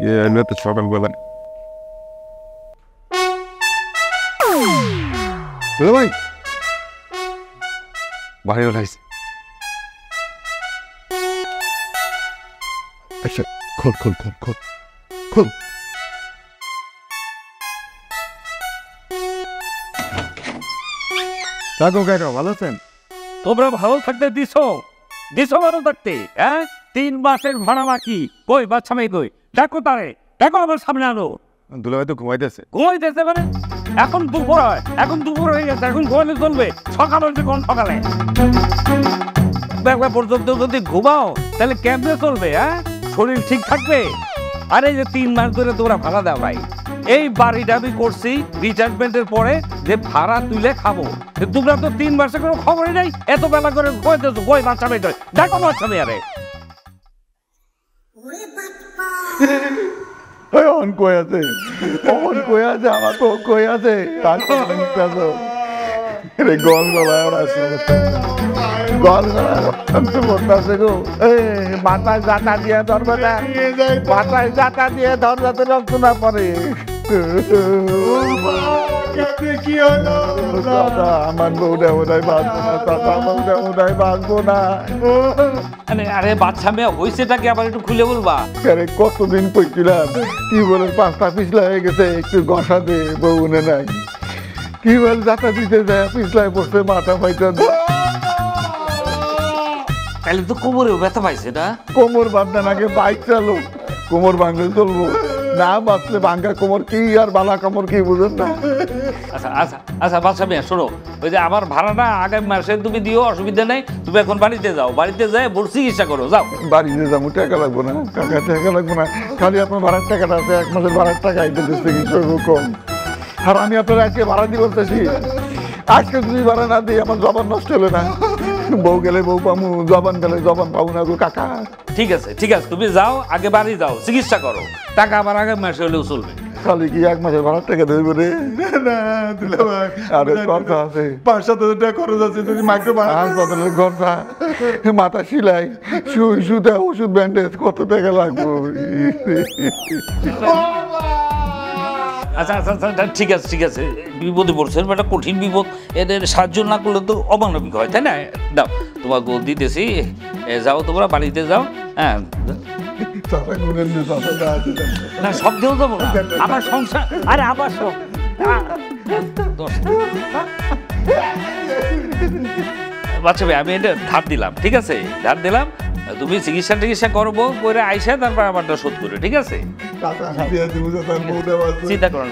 এলে তো সকালবেলা ভাই বাইরে উঠাইছে। আচ্ছা খোল খোল খোল খোল খোল। কাকু কাকা ভালো আছেন? তোমরা ভালো থাকতে দিছো ভালো থাকতে, হ্যাঁ? 3 মাসের ভাড়া বাকি। কই বাচ্চা মেয়ে কই? দেখো তারে, দেখো আমার সামনে আলো। দুলাভাই তো ঘুমাইতেছে। ঘুমাইতেছে মানে? এখন দুপুর হয়, এখন দুপুর হয়ে গেছে, এখন ঘুমাইলে চলবে? সকাল হচ্ছে কোন সকালে? একবার পর্যন্ত যদি ঘুমাও তাহলে কেমনে চলবে? হ্যাঁ, শরীর ঠিক থাকবে? আরে যে 3 মাস ধরে তোমরা ভাড়া দাও ভাই, এই বাড়িটা আমি করছি রিটায়ারমেন্টের পরে যে ভাড়া তুলে খাবো। তোমরা তো 3 মাসে কোনো খবরই নাই, এত বেলা করে ঘুমাইতেছো। কই বাচ্চা মেয়ে? দেখো বাচ্চা মেয়ে। আরে অন কই আছে, অন কই আছে, আমার তো কই আছে। তার তো রে গল গলায় আছে, গল গলায় আছে গো। মাথায় জাতা দিয়ে ধরবে না, মাথায় জাতা দিয়ে ধরবে রক্ত না পড়ে। কি হলো দাদা? আমার বউটা বোধহয় বাঁচবো না দাদা, বউটা বোধহয় বাঁচবো না। আরে বাচ্চা মেয়ে হয়েছেটাকে আবার একটু খুলে বলবা। আরে কতদিন কইছিলাম কি বলে 5টা পিছলা হয়ে গেছে, একটু গসা দে, বউ উনে নাই। কি বল যাতা দিতে যায়, পিছলায় পড়ছে, মাথা ফাইটা। তাহলে তো কোমরেও ব্যথা পাইছে না? কোমর বাঁধনা নাকি বাইক চালো, কোমর ভাঙলে চলবো না, বাঁচলে ভাঙ্গা কোমর কি আর বালা কোমর কি বুঝেন না। আচ্ছা আচ্ছা আচ্ছা বাচ্চা মেয়ে শোনো, ওই যে আমার ভাড়াটা আগামী মাসে তুমি দিও, অসুবিধা নেই। তুমি এখন বাড়িতে যাও, বাড়িতে যাই বোর চিকিৎসা করো, যাও। বাড়িতে যাবো, টাকা লাগবো না কাকা, টাকা লাগবো না। খালি আপনার ভাড়ার টাকাটা আছে, 1 মাসের ভাড়ার টাকা আইতেছে চিকিৎসা কম। আর আমি আপনার আজকে ভাড়া দিয়ে বলতেছি, আজকে যদি ভাড়া না দিই আমার জবান নষ্ট হলো না। বউ গেলে বউ পামু, জবান গেলে জবান পাবো না গো কাকা। ঠিক আছে ঠিক আছে, তুমি যাও, আগে বাড়ি যাও, চিকিৎসা করো, টাকা আবার আগামী মাসে হলেও চলবে। খালি কি 1 মাসের ভাড়ার টাকা দেবে রে? না দিলে ভাই, আরে খরচা আছে, 5-7 টাকা খরচ আছে। যদি মাইক্রো হাসপাতালের খরচা, মাথা সিলাই, সুই সুতা, ওষুধ, ব্যান্ডেজ, কত টাকা লাগবে? আচ্ছা আচ্ছা আচ্ছা ঠিক আছে ঠিক আছে, বিপদে পড়ছেন, একটা কঠিন বিপদ, এদের সাহায্য না করলে তো অমানবিক হয়, তাই না? দাও তোমার গোল দিতেছি, যাও তোমরা বাড়িতে যাও। হ্যাঁ না, সব দেও যাবো না, আমার সংসার। আরে আবার সব বাচ্চা ভাই, আমি এটা ধার দিলাম, ঠিক আছে? ধার দিলাম, তুমি চিকিৎসা টিকিৎসা করবো করে আইসা তারপর আমারটা শোধ করে, ঠিক আছে? চিন্তা করো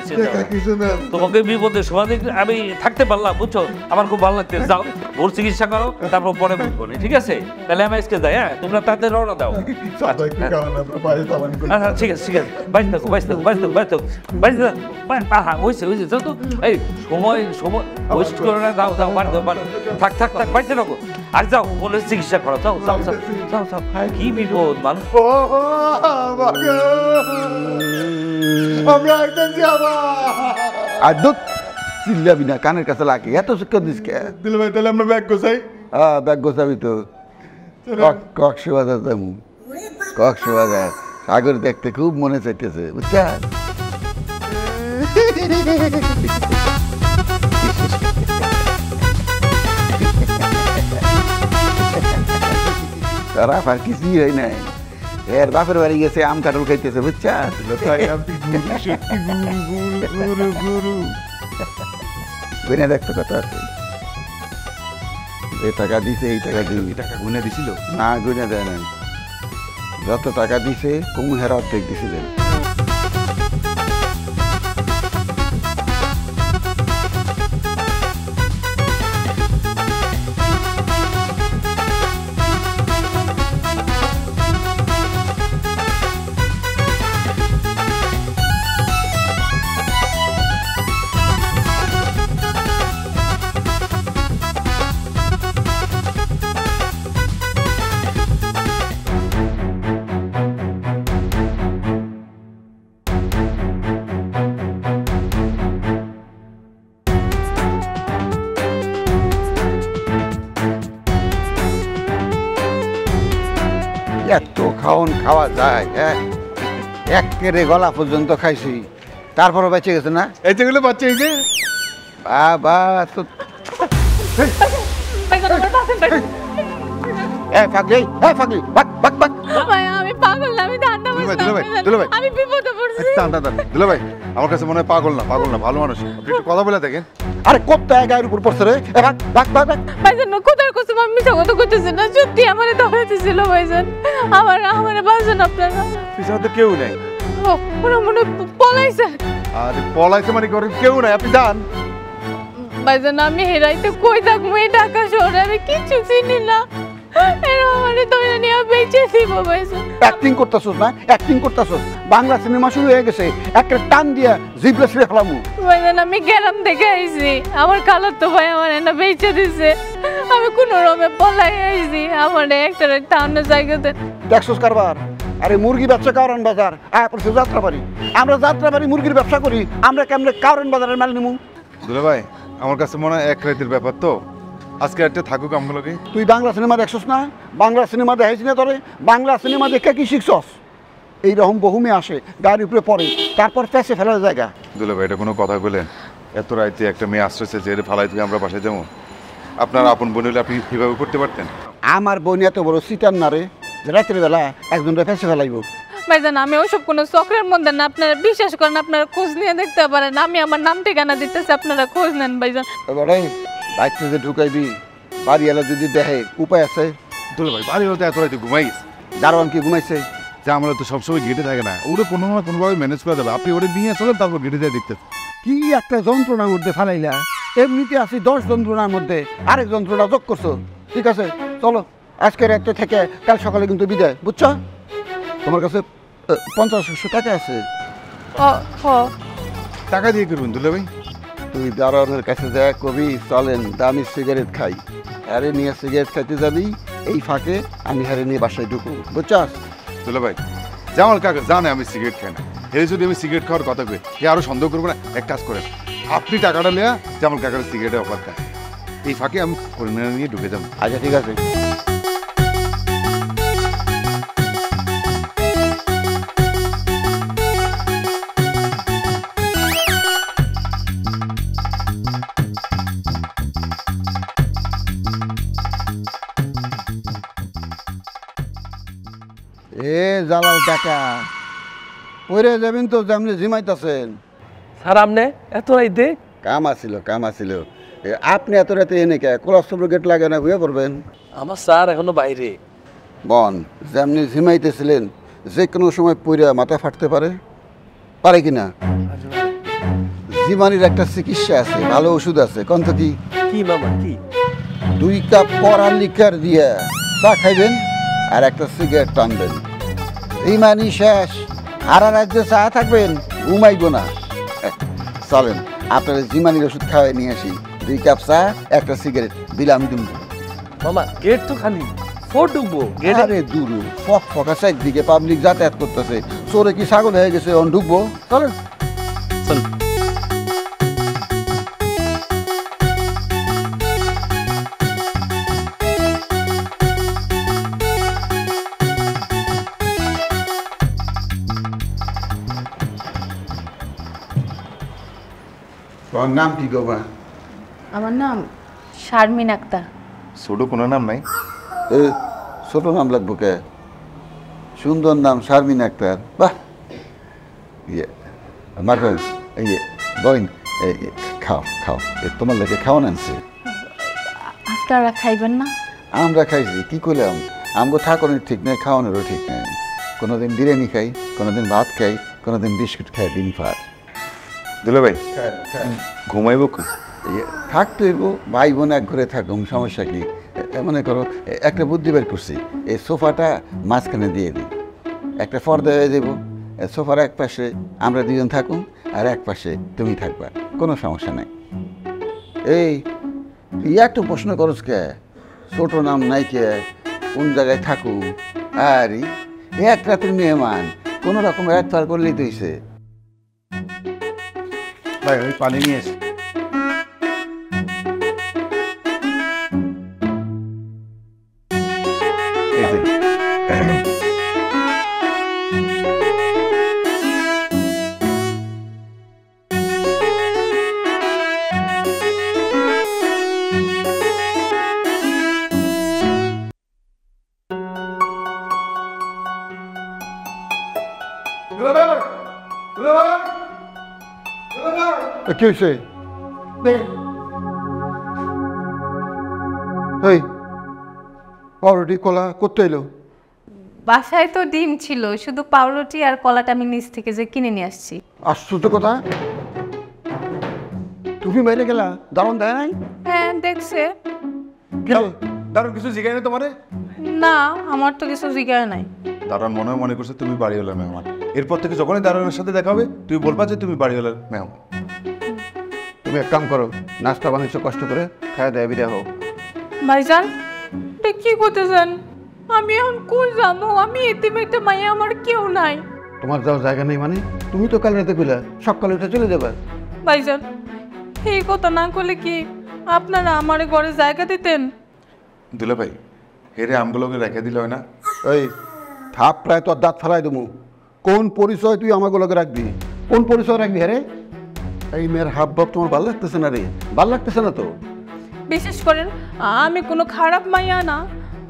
না, তোমাকে বিপদের সময় আমি থাকতে পারলাম, বুঝছো? আমার খুব ভালো লাগছে। যাও ভোর চিকিৎসা করো, তারপর পরে বুঝবো, ঠিক আছে? তাহলে আমি আজকে যাই। হ্যাঁ, তোমরা তাতে রওনা দাও। আচ্ছা ঠিক আছে ঠিক আছে, বাইশ থাকো বাইশ থাকো বাইশ থাকো বাইশ থাকো বাইশ থাকো। হ্যাঁ হয়েছে হয়েছে, যাও তো। এই সময় সময় ওয়েস্ট করো না, যাও যাও, বাড়ি দাও, বাড়ি থাক থাক থাক, বাইতে থাকো। আর যাও, বলে চিকিৎসা করো, যাও যাও যাও যাও যাও। কি বিপদ মানুষ। আর দুধ চিল্লাবি না, কানের কাছে লাগে, এত শিক্ষা দিস কে? দিলে ভাই তাহলে আমরা ব্যাগ গোছাই। হ্যাঁ ব্যাগ গোছাবি তো। কক্সবাজার যাবো, কক্সবাজার সাগর দেখতে খুব মনে চাইতেছে, বুঝছেন? তারা আর কিছুই হয় নাই, এর বাপের বাড়ি গেছে, আম কাঁঠাল খাইতেছে, বুঝছেন? গুনে দেখতে কথা আছে, এই টাকা দিছে, এই টাকা দিবি। টাকা গুনে দিছিল না, গুনে দেয় না, যত টাকা দিছে কমু হেরা অর্ধেক দিছিলেন। এত খাওন খাওয়া যায়? হ্যাঁ একেরে গলা পর্যন্ত খাইছি, তারপরও বেঁচে গেছে না? এই যেগুলো বাচ্চা এই যে বাবা তো ফাগলি, বাক বাক বাক। ভাই আমি পাগল না, আমি ধান্দা দুলা ভাই আমি বিপদে পড়ছি। দুলা ভাই আমার কাছে মনে হয় পাগল না ভালো মানুষ, আপনি একটু কথা বলে দেখেন। আরে কোথায় গায়ের উপর পড়ছে রে? বাক বাক বাক বাক। ভাইজান না কোথায় কসম আমি মিছা কথা কইতেছি না, সত্যি আমারে ধরেছিল ভাইজান। আমারে বাঁচান আপনারা। পিছনে তো কেউ নেই। ও ওরা মনে হয় পলাইছে। আরে পলাইছে মানে ঘরে কেউ নাই, আপনি যান। ভাইজান আমি হেরাইতে কই থাকবো এই ঢাকা শহরে, আমি কিচ্ছু চিনি না। এরা আমারে ধরে নিয়ে বেঁচে দিব ভাইজান। অ্যাক্টিং করতেছস না, অ্যাক্টিং করতেছস। বাংলা সিনেমা শুরু হয়ে গেছে, একটা টান দিয়া জিবলে ছিঁড়ে ফেলামু। ভাইজান আমি গ্রাম থেকে আইছি, আমার খালাতো ভাই আমার এনে বেঁচে দিছে। আমি কোনো রকমে পলাই আইছি, আমার একটা টাউনের জায়গাতে। দেখছস কারবার? আরে মুরগি ব্যবসা কারণ বাজার, পড়ছে যাত্রাবাড়ি। আমরা যাত্রাবাড়ি মুরগির ব্যবসা করি, আমরা কেমনে কারণ বাজারের মাল নিমু? দুলা ভাই আমার কাছে মনে হয় এক রাতের ব্যাপার তো, আজকে একটা থাকুক আমগুলোকে। তুই বাংলা সিনেমা দেখছস না? বাংলা সিনেমা দেখাইছি না তোরে? বাংলা সিনেমা দেখে কি শিখছস? এইরকম বহুমে আসে, গাড়ির উপরে পড়ে, তারপর ফেসে ফেলার জায়গা। দুলা ভাই এটা কোনো কথা বলেন? এত রাইতে একটা মেয়ে আসতেছে যে ফালাই থেকে আমরা বাসায় যাবো, আপনার আপন বোন হলে আপনি কীভাবে করতে পারতেন? আমার বোন এত বড় সিটার না রে, যে রাতের বেলা একজনটা ফেসে ফেলাইব। ভাইজান আমি ওসব কোনো চক্রের মধ্যে না, আপনারা বিশ্বাস করেন, আপনারা খোঁজ নিয়ে দেখতে পারেন। আমি আমার নাম ঠিকানা দিতেছি, আপনারা খোঁজ নেন ভাইজান। এবারে বাইকটা যে ঢুকাইবি, বাড়ি এলা যদি দেখে উপায় আছে? দুলা ভাই বাড়ি হতে এত রাইতে ঘুমাইস? দারোয়ান কি ঘুমাইছে? যে আমরা তো সবসময় গেটে থাকে না, ওটা কোনো না কোনোভাবে ম্যানেজ করা যাবে। আপনি ওটা নিয়ে চলেন, তারপর গেটে যায় দেখতে। কি একটা যন্ত্রণার মধ্যে ফেলাইলা, এমনিতে আছি 10 যন্ত্রণার মধ্যে আরেক যন্ত্রণা যোগ করছো। ঠিক আছে চলো, আজকে রাতে থেকে কাল সকালে কিন্তু বিদায়, বুঝছো? তোমার কাছে 50-100 টাকা আছে। টাকা দিয়ে করবেন দুলা ভাই? তুই দারোয়ানের কাছে যা কবি চলেন দামি সিগারেট খাই, আরে নিয়ে সিগারেট খাইতে যাবি, এই ফাঁকে আমি হারে নিয়ে বাসায় ঢুকু, বুঝছাস? দুলা ভাই জামাল কাকা জানে আমি সিগারেট খাই না, হেরে যদি আমি সিগারেট খাওয়ার কথা কই এ আরো সন্দেহ করবো না। এক কাজ করেন, আপনি টাকাটা নেয়া জামাল কাকার সিগারেটের অফার দেন, এই ফাঁকে আমি করিনা নিয়ে ঢুকে যাবো। আচ্ছা ঠিক আছে। এ জালাল টাকা পরে যাবেন তো, যেমনি জিমাইতেছেন। স্যার আপনি এত রাইতে? কাম আছিল। আপনি এত রাতে এনে কে কলস্ট্রল গেট লাগে না, ঘুরে পড়বেন? আমার স্যার এখনো বাইরে। বন যেমনি ঝিমাইতেছিলেন, যে কোনো সময় পইরা মাথা ফাটতে পারে কিনা? জিমানির একটা চিকিৎসা আছে, ভালো ওষুধ আছে। কন্ত কি? কি মামা কি? 2 কাপ পরা লিকার দিয়ে চা খাইবেন আর একটা সিগারেট টানবেন, জিমানি শেষ। আর রাজ্যে চা থাকবেন, ঘুমাইব না। চলেন আপনার জিমানির ওষুধ খাওয়াই নিয়ে আসি। 2 কাপ চা, একটা সিগারেট, বিলে আমি দিব। মামা গেট তো খালি, ফোর ঢুকবো গেট। আরে দূর ফকা চারদিকে পাবলিক যাতায়াত করতেছে, চোরে কি ছাগল হয়ে গেছে, অন ঢুকবো? চলেন চল। তোর নাম কি গোবা? আমার নাম শারমিন আক্তার। ছোট কোনো নাম নাই? এ ছোট নাম লাগবো কে? সুন্দর নাম, শারমিন আক্তার। বাহ, ইয়ে মার্কেল, ইয়ে বইন, খাও, তোমার লেগে খাওয়ান আনছে। আপনারা খাইবেন না? আমরা খাইছি, কি করলাম? আমগো থাকনের ঠিক নেই, খাওয়ানোরও ঠিক নেই। কোনোদিন বিরিয়ানি খাই, কোনোদিন ভাত খাই, কোনোদিন বিস্কুট খাই, দিন পার। দুলা ভাই ঘুমাইব কি? থাকতে ভাই বোন এক ঘরে থাকুম, সমস্যা কি? মনে করো একটা বুদ্ধি বের করছি, এই সোফাটা মাঝখানে দিয়ে দিই, একটা পর্দা হয়ে দেবো। সোফার এক পাশে আমরা 2জন থাকুন, আর এক পাশে তুমি থাকবা, কোনো সমস্যা নাই। এই তুই একটু প্রশ্ন করস কে? ছোট নাম নাই কে? কোন জায়গায় থাকুন? আরে এক রাতের মেহমান, কোনো রকম রাত পার করলেই তুইছে। ভাই ওই পানি নিয়ে এসে কি হয়েছে এই পাউরুটি কলা করতে এলো? বাসায় তো ডিম ছিল, শুধু পাউরুটি আর কলাটা আমি নিচ থেকে যে কিনে নিয়ে আসছি। আশ্চর্য কথা, তুমি বাইরে গেলা, দারুণ দেয় নাই? হ্যাঁ দেখছে। দারুণ কিছু জিজ্ঞাসা নেই তোমারে? না, আমার তো কিছু জিজ্ঞাসা নাই। দারুণ মনে করছে তুমি বাড়িওয়ালার মেহমান। এরপর থেকে যখনই দারুণের সাথে দেখা হবে তুমি বলবা যে তুমি বাড়িওয়ালার মেহমান। তুমি এক কাম করো, নাস্তা বানিয়েছো কষ্ট করে, খাওয়া দেয় বিদায় হোক। ভাইজান এটা কি করতেছেন? আমি এখন কই যাবো? আমি এতিম একটা মাইয়া, আমার কেউ নাই। তোমার যাওয়ার জায়গা নেই মানে? তুমি তো কাল রাতে কইলা সকালে উঠে চলে যাবে। ভাইজান এই কথা না করলে কি আপনারা আমার ঘরে জায়গা দিতেন? দুলা ভাই হেরে আমগুলোকে রেখে দিলে হয় না? এই থাপ প্রায় তোর দাঁত ফেলাই দেবো। কোন পরিচয় তুই আমাগুলোকে রাখবি? কোন পরিচয় রাখবি? হ্যাঁ রে, এই মেয়ের হাব ভাব তোমার ভালো লাগতেছে না রে? ভালো লাগতেছে না তো? বিশেষ করেন আমি কোনো খারাপ মাইয়া না,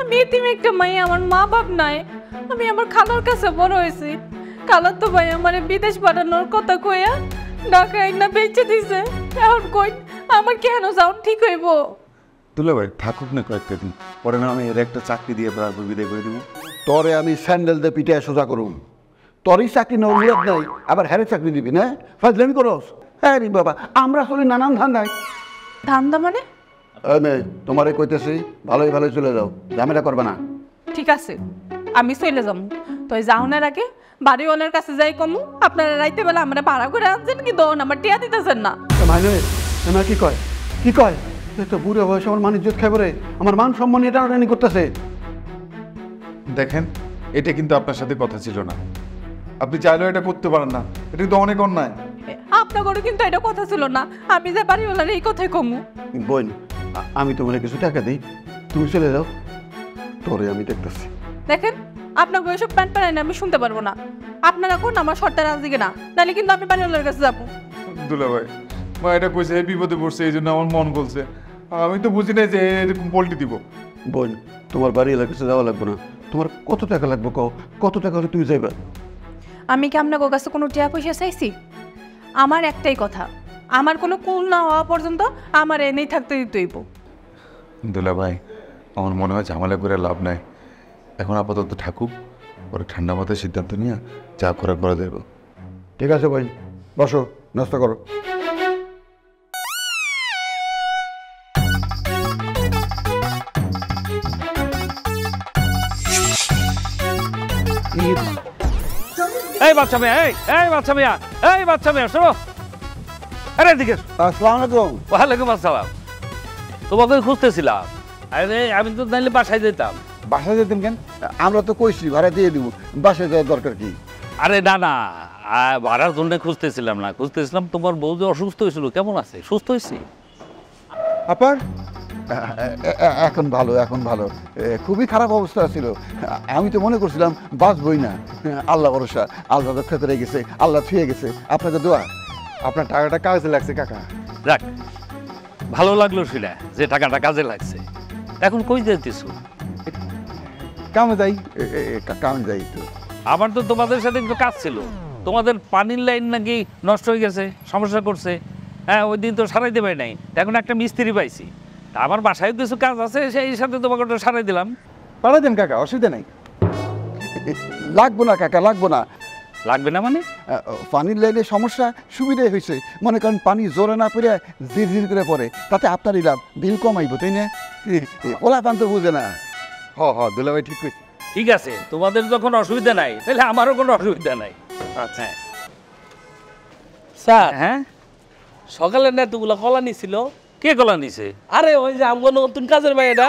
আমি এতিম একটা মাইয়া, আমার মা বাপ নাই। আমি আমার খালার কাছে বড় হয়েছি। খালার তো ভাই আমার বিদেশ পাঠানোর কথা কইয়া ঢাকায় না বেঁচে দিছে। এখন কই আমার কেন যাওয়া ঠিক হইব? দুলা ভাই থাকুক না কয়েকটা দিন, পরে না আমি এর একটা চাকরি দিয়ে তারপর বিদায় করে দেবো। তরে আমি স্যান্ডেল দিয়ে পিঠে সোজা করুম। তোরই চাকরি নেওয়ার মুরাদ নাই, আবার হ্যারে চাকরি দিবি না? ফাজলামি করস? হ্যাঁ রে বাবা, আমরা চলি নানান ধান্দায়। ধান্দা মানে? তোমারে কইতেছি ভালোই ভালোই চলে যাও, ঝামেলা করবে না। ঠিক আছে আমি চলে যাবো। তো যাওয়ার আগে বাড়িওয়ালার কাছে যাই কমু আপনারা রাইতে বেলা আমরা ভাড়া করে আনছেন কি দোন আমার টিয়া দিতেছেন না। মানে কি কয় কি কয়? এই তো বুড়ো বয়সে আমার মান ইজ্জত খাইবো রে, আমার মান সম্মান এটা টানাটানি করতেছে। দেখেন এটা কিন্তু আপনার সাথে কথা ছিল না, আপনি চাইলেও এটা করতে পারেন না, এটা কিন্তু অনেক অন্যায়। আপনার ঘরে কিন্তু এটা কথা ছিল না, আমি যে বাড়িওয়ালার এই কথাই কমু। বোন আমি তোমার কিছু টাকা দিই, তুমি চলে যাও, তোরে আমি দেখতেছি। দেখেন আপনার বয়সে প্যান্ট প্যান্ট আমি শুনতে পারবো না। আপনারা কোন আমার শর্তের রাজিকে না, নাহলে কিন্তু আমি বাড়িওয়ালার কাছে যাবো। দুলা ভাই মা এটা কইছে এই বিপদে পড়ছে, এই জন্য আমার মন বলছে, আমি তো বুঝি না যে এরকম পোল্টি দিব। বোন তোমার বাড়ি এলাকাতে যাওয়া লাগবে না, তোমার কত টাকা লাগবে কও, কত টাকা হলে তুমি যাইবা? আমি কি আপনার কাছে কোনো টাকা পয়সা চাইছি? আমার একটাই কথা, আমার কোনো কুল না হওয়া পর্যন্ত আমার এনেই থাকতে দিতেইব। দুলা ভাই আমার মনে হয় ঝামেলা করে লাভ নাই, এখন আপাতত ঠাকুর, পরে ঠান্ডা মাথায় সিদ্ধান্ত নিয়ে যা করা করে দেব। ঠিক আছে ভাই, বসো নাস্তা করো। এই বাচ্চা মেয়া, এই বাচ্চা মেয়া, এই বাচ্চা মেয়া, শোনো। আরে এদিকে এসো। আসসালামু আলাইকুম। ওয়ালাইকুম আসসালাম। তোমাকে খুঁজতেছিলাম। আরে আমি তো নাইলে বাসায় যেতাম। বাসায় যেতেন কেন? আমরা তো কইছি ভাড়া দিয়ে দিব, বাসায় যাওয়ার দরকার কি? আরে না না, ভাড়ার জন্য খুঁজতেছিলাম না, খুঁজতেছিলাম তোমার বউ যে অসুস্থ হয়েছিল, কেমন আছে? সুস্থ হয়েছে? আপার এখন ভালো, এখন ভালো। খুবই খারাপ অবস্থা ছিল, আমি তো মনে করছিলাম বাঁচবই না। আল্লাহ ভরসা, আল্লাহ রক্ষা করে গেছে, আল্লাহ ছুঁয়ে গেছে। আপনাকে দোয়া। আপনার টাকাটা কাজে লাগছে কাকা। যাক, ভালো লাগলো শুনে যে টাকাটা কাজে লাগছে। এখন কই যেতেছো? কামে যাই। কাম যাই তো। আমার তো তোমাদের সাথে একটু কাজ ছিল, তোমাদের পানির লাইন নাকি নষ্ট হয়ে গেছে, সমস্যা করছে। হ্যাঁ ওই দিন তো সারাই দেবে নাই, এখন একটা মিস্ত্রি পাইছি। তা আমার বাসায় কিছু কাজ আছে, সেই সাথে তোমাকে ওটা সারাই দিলাম। পাড়া দেন কাকা, অসুবিধা নাই। লাগবো না কাকা, লাগবো না। লাগবে না মানে? পানির লাইনে সমস্যা, সুবিধাই হয়েছে। মনে করেন পানি জোরে না পড়ে ধীর ধীর করে পড়ে, তাতে আপনারই লাভ, বিল কমাইব, তাই না? ওলা পান তো বুঝে না। হ দুলা ভাই ঠিক কইছে। ঠিক আছে, তোমাদের যখন অসুবিধা নাই তাহলে আমারও কোনো অসুবিধা নাই। আচ্ছা স্যার হ্যাঁ, সকালে না এতগুলো কলা নিছিল। কে কলা নিছে? আরে ওই যে আমগো নতুন কাজের মেয়েটা।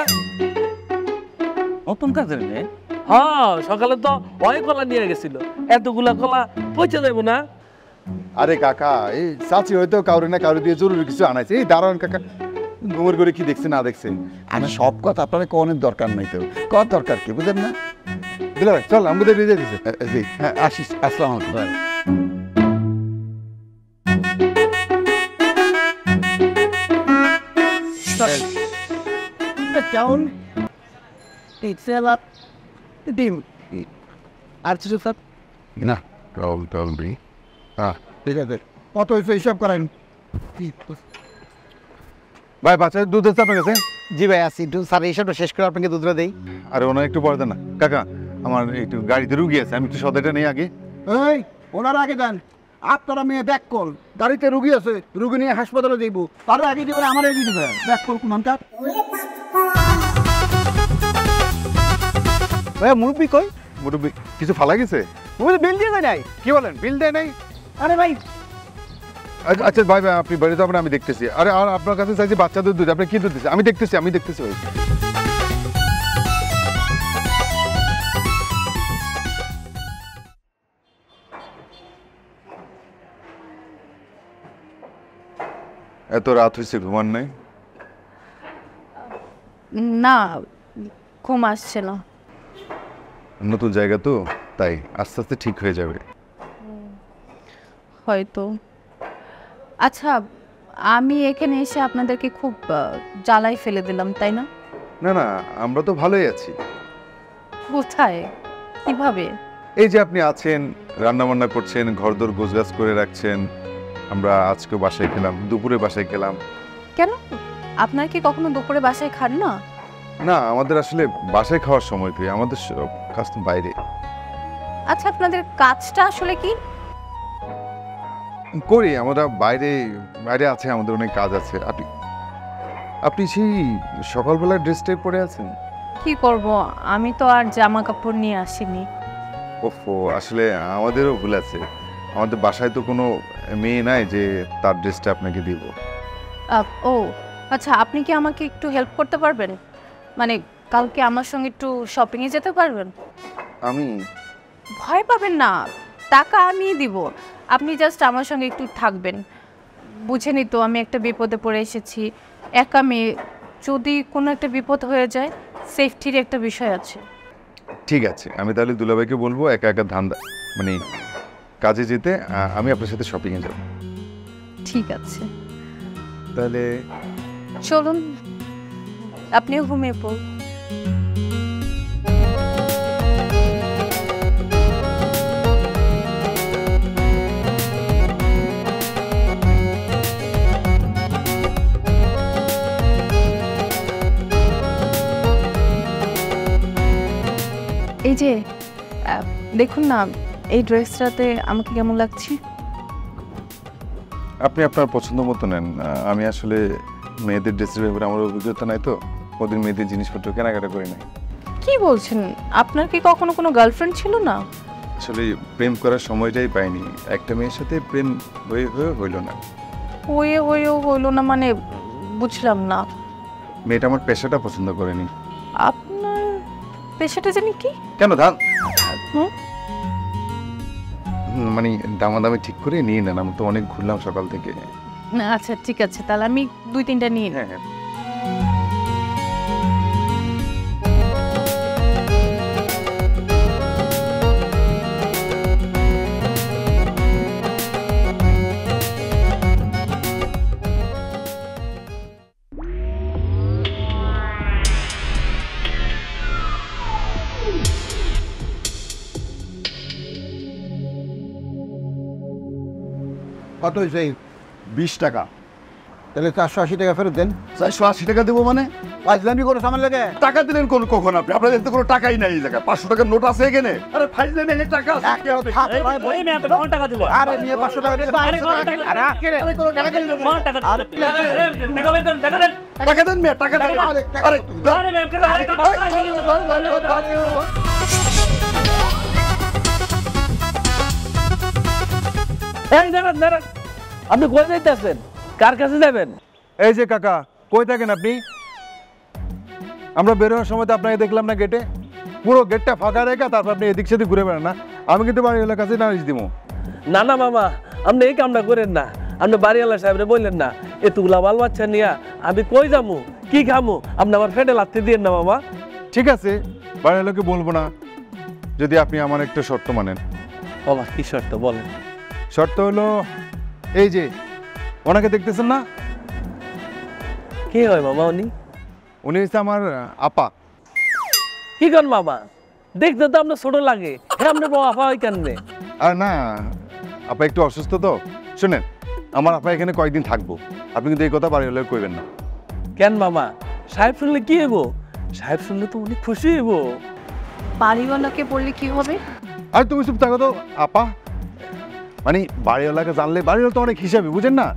নতুন কাজের মেয়ে? হ্যাঁ সকালে তো ওই কলা নিয়ে গেছিল, এতগুলা কলা পৌঁছে যাবো না। আরে কাকা এই চাচি হয়তো কাউরে না কাউরে দিয়ে জরুরি কিছু আনাইছে। এই দাঁড়ান কাকা, ঘুমের করে কি দেখছে না দেখছে। আমি সব কথা আপনার কোনের দরকার নাই তো, কত দরকার কি বুঝেন না? দুলা ভাই চল আমাদের রেজে দিছে। জি হ্যাঁ, আসিস। আসসালামু আলাইকুম। কেমন ডিম আর কিছু স্যার? না, ঠিক আছে, কত হয়েছে হিসাব করেন। ভাই বাচ্চাদের দুধ আছে আপনার কাছে? জি ভাই আছি, একটু স্যার এইসবটা শেষ করে আপনাকে দুধটা দেই। আরে ওনার একটু পরে দেন না। কাকা আমার একটু গাড়িতে রুগী আছে, আমি একটু সদাইটা নেই আগে। এই ওনার আগে দেন, আপনারা মেয়ে ব্যাক কল, গাড়িতে রুগী আছে, রুগী নিয়ে হাসপাতালে যাইব, তার আগে দিবেন, আমার আগে দিবেন, ব্যাক কল কোনটা? ভাই মুরব্বি কই? মুরব্বী কিছু ফালা গেছে? মুরব্বি বিল দিয়ে যায় নাই? কি বলেন, বিল দেয় নাই? আরে ভাই আচ্ছা আচ্ছা ভাই ভাই আপনি বাড়িতে যাবেন, আমি দেখতেছি। আরে আর আপনার কাছে চাইছি বাচ্চাদের দুধ, আপনি কি দুধ দিচ্ছেন? আমি দেখতেছি ভাই। এত রাত হয়েছে, ঘুমান নাই? না, ঘুম আসছে না। নতুন জায়গা তো, তাই আস্তে আস্তে ঠিক হয়ে যাবে। হয়তো। আচ্ছা, আমি এখানে এসে আপনাদেরকে খুব জ্বালাই ফেলে দিলাম, তাই না? না না, আমরা তো ভালোই আছি। কোথায়, কিভাবে? এই যে আপনি আছেন, রান্না বান্না করছেন, ঘরদোর গোছগাছ করে রাখছেন। আমরা আজকে বাসায় খেলাম, দুপুরে বাসায় খেলাম। কেন, আপনার কি কখনো দুপুরে বাসায় খান না? না, আমাদের আসলে বাসায় খাওয়ার সময় কই, আমাদের সব কাজ তো বাইরে। আচ্ছা, আপনাদের কাজটা আসলে কি করি আমরা বাইরে, বাইরে আছে আমাদের অনেক কাজ আছে। আপনি সেই সকালবেলা ড্রেসটাই পরে আছেন? কি করব, আমি তো আর জামা কাপড় নিয়ে আসিনি। ওফো, আসলে আমাদেরও ভুল আছে। আমাদের বাসায় তো কোনো মেয়ে নাই যে তার ড্রেসটা আপনাকে দিব। ও আচ্ছা, আপনি কি আমাকে একটু হেল্প করতে পারবেন? মানে কালকে আমার সঙ্গে একটু শপিংয়ে যেতে পারবেন? আমি ভয় পাবেন না, টাকা আমিই দিব, আপনি জাস্ট আমার সঙ্গে একটু থাকবেন। বুঝেনি তো, আমি একটা বিপদে পড়ে এসেছি, একা মেয়ে, যদি কোনো একটা বিপদ হয়ে যায়, সেফটির একটা বিষয় আছে। ঠিক আছে, আমি তাহলে দুলাভাইকে বলবো একা একা মানে কাজে যেতে, আমি আপনার সাথে শপিংয়ে যাব। ঠিক আছে, তাহলে চলুন, আপনিও ঘুমিয়ে পড়ুন। এই যে দেখুন না, এই ড্রেসটাতে আমাকে কেমন লাগছে? আপনি আপনার পছন্দ মতো নেন। আমি আসলে মেয়েদের ড্রেসের ব্যাপারে আমার অভিজ্ঞতা নাই তো, ওদের মেয়েদের জিনিসপত্র কেনাকাটা করি নাই। কি বলছেন, আপনার কি কখনো কোনো গার্লফ্রেন্ড ছিল না? আসলে প্রেম করার সময়টাই পাইনি, একটা মেয়ের সাথে প্রেম হইল না। হয়েও হইলো না মানে বুঝলাম না। মেয়েটা আমার পেশাটা পছন্দ করেনি। আপনার পেশাটা জানি কি? কেন ধান হুম? মানে দামাদামি ঠিক করে নিয়ে নেন, আমি তো অনেক ঘুরলাম সকাল থেকে। আচ্ছা ঠিক আছে, তাহলে আমি 2-3টা নিয়ে নিই। হ্যাঁ হ্যাঁ। কত হয়েছে? 20 টাকা। তাহলে 480 টাকা ফেরত দেন। 480 টাকা দেবো মানে? ফাইজলামি করে সামান লাগে। টাকা দিলেন কখন আপনি? আপনাদের তো কোনো টাকাই নাই এই জায়গায়। 500 টাকার নোট আছে এখানে? আরে ফাইজলে নেই টাকা আছে। টাকা দিল। আরে নিয়ে 500 টাকা দিয়ে আরে কোনো টাকা আরে আজকে রে। টাকা দেন মেয়ে, টাকা দেন। আরে আপনি কই যাইতেছেন? কার কাছে যাবেন? এই যে কাকা, কই থাকেন আপনি? আমরা বেরোনোর সময় তো আপনাকে দেখলাম না গেটে, পুরো গেটটা ফাঁকা রেখে তারপর আপনি এদিক সেদিক ঘুরে বেড়ান না। আমি কিন্তু বাড়ি এলাকার কাছে নালিশ দিব। না না মামা, আপনি এই কামটা করেন না। আপনি বাড়িওয়ালা সাহেবরে বললেন না, এতগুলা বাল বাচ্চা নিয়া আমি কই যামু, কি খামু, আপনি আমার ফেটে লাথি দিয়েন না মামা। ঠিক আছে, বাড়ি এলাকে বলবো না, যদি আপনি আমার একটা শর্ত মানেন। বাবা কি শর্ত বলেন? শর্ত হলো এই যে ওনাকে দেখতেছেন না, কি হয় মামা উনি? উনি হচ্ছে আমার আপা। কি করেন মামা? দেখতে তো আপনার ছোট লাগে, হ্যাঁ আপনার বাবা হয় কেন? আর না, আপা একটু অসুস্থ তো। শুনেন, আমার আপা এখানে কয়েকদিন থাকবো, আপনি কিন্তু এই কথা বাড়িওয়ালা কইবেন না। কেন মামা, সাহেব শুনলে কি হইব? সাহেব শুনলে তো উনি খুশি হইব। বাড়িওয়ালাকে বললে কি হবে? আর তুমি চুপ থাকো তো আপা, মানে বাড়িওয়ালাকে জানলে বাড়িওয়ালা তো অনেক হিসাবে, বুঝেন না?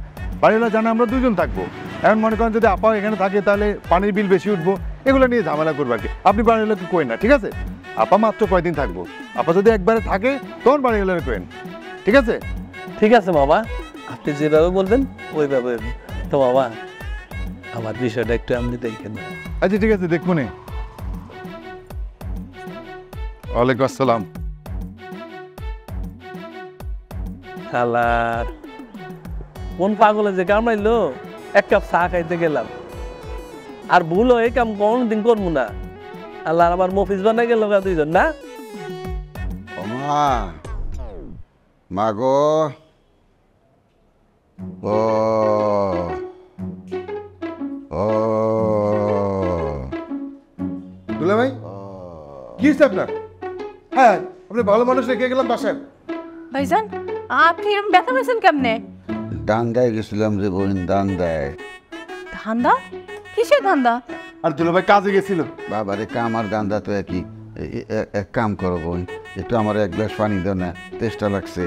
বাড়িওয়ালা জানে আমরা দুজন থাকবো, এখন মনে করেন যদি আপা এখানে থাকে তাহলে পানির বিল বেশি উঠবো, এগুলো নিয়ে ঝামেলা করবো আর কি। আপনি বাড়িওয়ালাকে কইন না, ঠিক আছে? আপা মাত্র কয়দিন থাকবো, আপা যদি একবারে থাকে তখন বাড়িওয়ালাকে কইন, ঠিক আছে? ঠিক আছে মামা, আপনি যেভাবে বলবেন ওইভাবে। তো মামা আমার বিষয়টা একটু আপনি দেখেন। আচ্ছা ঠিক আছে, দেখবো নে। ওয়ালাইকুম আসসালাম। শালার কোন পাগলে যে কামড়াইলো, এক কাপ চা খাইতে গেলাম, আর ভুল এই কাম কোনদিন করবো না। আল্লাহ আমার মফিজ বানাই গেল দুইজন না। মা, মা গো, ও ও দুলা ভাই, কি হয়েছে আপনার? হ্যাঁ, আপনি ভালো মানুষ রেখে গেলাম বাসায়। ভাইজান, আপনি এরকম ব্যথা পেয়েছেন কেমনে? দান্দায় গেছিলাম যে বোন, দান্দায়। ধান্দা? কিসের ধান্দা? আর দুলা ভাই কাজে গেছিল। বাবারে কাম আর দান্দা তো একই। এক কাম করো বোন, একটু আমার এক গ্লাস পানি দাও না, তেষ্টা লাগছে।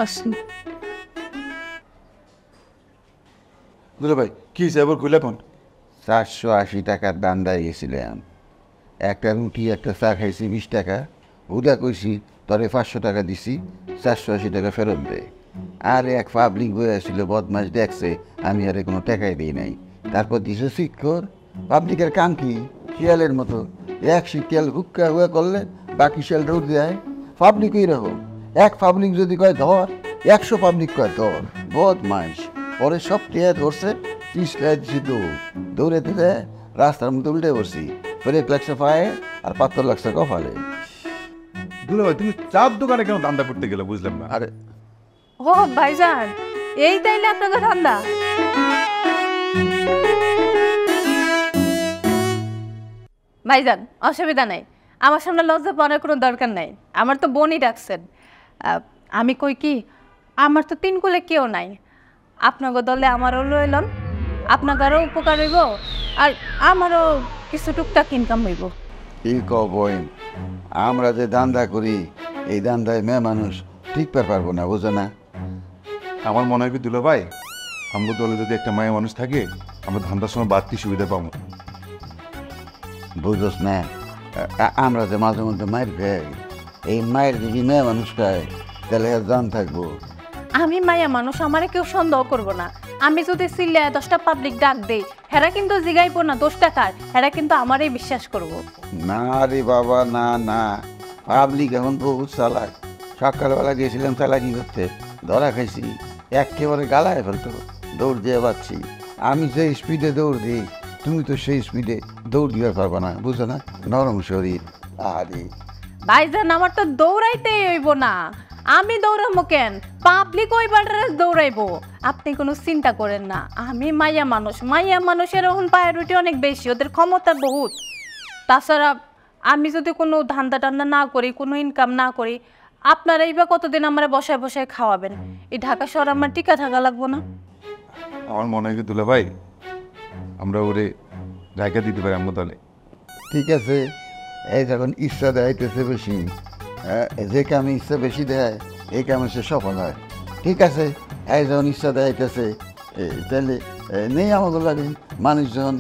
আসুন। দুলা ভাই কি হয়েছে আবার খুলে কোন? 480 টাকার দান্দায় গেছিলাম, একটা রুটি একটা চা খাইছি 20 টাকা, হুদা কইছি তরে 500 টাকা দিছি, 480 টাকা ফেরত দে। আর এক পাবলিক বই আসছিল, বদমাস দেখছে আমি আরে কোনো টাকাই দিই নাই, তারপর দিছে শিক্ষর। পাবলিকের কাম কি? শিয়ালের মতো এক শিয়াল হুক্কা হুয়া করলে বাকি শিয়াল দৌড় দেয়। পাবলিক এরকম, এক পাবলিক যদি কয় ধর, 100 পাবলিক কয় ধর, বদমাস। পরে সব টিয়া ধরছে, 30 টাকা দিছি দৌড়ে দিতে রাস্তার মধ্যে উল্টে পড়ছি, ফেরে লাগছে পায়ে আর পাথর লাগছে কপালে। দুলা ভাই তুমি চার দোকানে কেন দান্দা করতে গেলে বুঝলাম না। আরে ও ভাইজান, এই তাইলে আপনাকে ধান্দা? ভাইজান অসুবিধা নাই, আমার সামনে লজ্জা পাওয়ার কোনো দরকার নাই। আমার তো বোনই ডাকছেন। আমি কই কি, আমার তো 3 কুলে কেউ নাই। আপনাকে দলে আমারও লইলাম, আপনাদেরও উপকার হইব আর আমারও কিছু টুকটাক ইনকাম হইব। কি কইন, আমরা যে দান্দা করি এই দান্দায় মেয়ে মানুষ টিকতে পারবো না, বুঝো না? আমার মনে হয় কি দুলা ভাই, আমাদের দলে যদি একটা মায়ের মানুষ থাকে আমরা ধান্দার সময় বাড়তি সুবিধা পাবো। বুঝোস না, আমরা যে মাঝে মধ্যে মায়ের খাই, এই মায়ের যদি মেয়ে মানুষ খায় তাহলে আর জান থাকবো। আমি মায়া মানুষ, আমারে কেউ সন্দেহ করবো না। আমি যদি সিলে 10টা পাবলিক ডাক দেই, হেরা কিন্তু জিগাইবো না 10 টাকার, হেরা কিন্তু আমারই বিশ্বাস করবো। না রে বাবা, না না, পাবলিক এখন বহুত চালাক। সকালবেলা গেছিলাম চালাকি করতে, ধরা খাইছি, একেবারে গালায় ফেলতো, দৌড় দিয়ে পাচ্ছি। আমি যে স্পিডে দৌড় দিই তুমি তো সেই স্পিডে দৌড় দিতে পারবে না, বুঝো না? নরম শরীর। আরে ভাইজান আমার তো দৌড়াইতেই হইব না, আমি দৌড়াবো কেন? পাবলিক ওই বাটারে দৌড়াইবো। আপনি কোনো চিন্তা করেন না, আমি মাইয়া মানুষ, মাইয়া মানুষের এখন প্রায়োরিটি অনেক বেশি, ওদের ক্ষমতা বহুত। তাছাড়া আমি যদি কোনো ধান্দা টান্দা না করি, কোনো ইনকাম না করি, আপনারা এইবার কতদিন আমার বসায় বসায় খাওয়াবেন? এই ঢাকা শহর আমার টিকা থাকা লাগবো না? আমার মনে হয় কি দুলা ভাই, আমরা ওরে জায়গা দিতে পারি আমার দলে। ঠিক আছে, এই যখন ইচ্ছা দেয়তেছে বেশি, যে কামে ইচ্ছা বেশি দেয় এই কামে সে সফল হয়। ঠিক আছে, এই যখন ইচ্ছা দেয়তেছে তাহলে নেই আমাদের লাগে। মানুষ যখন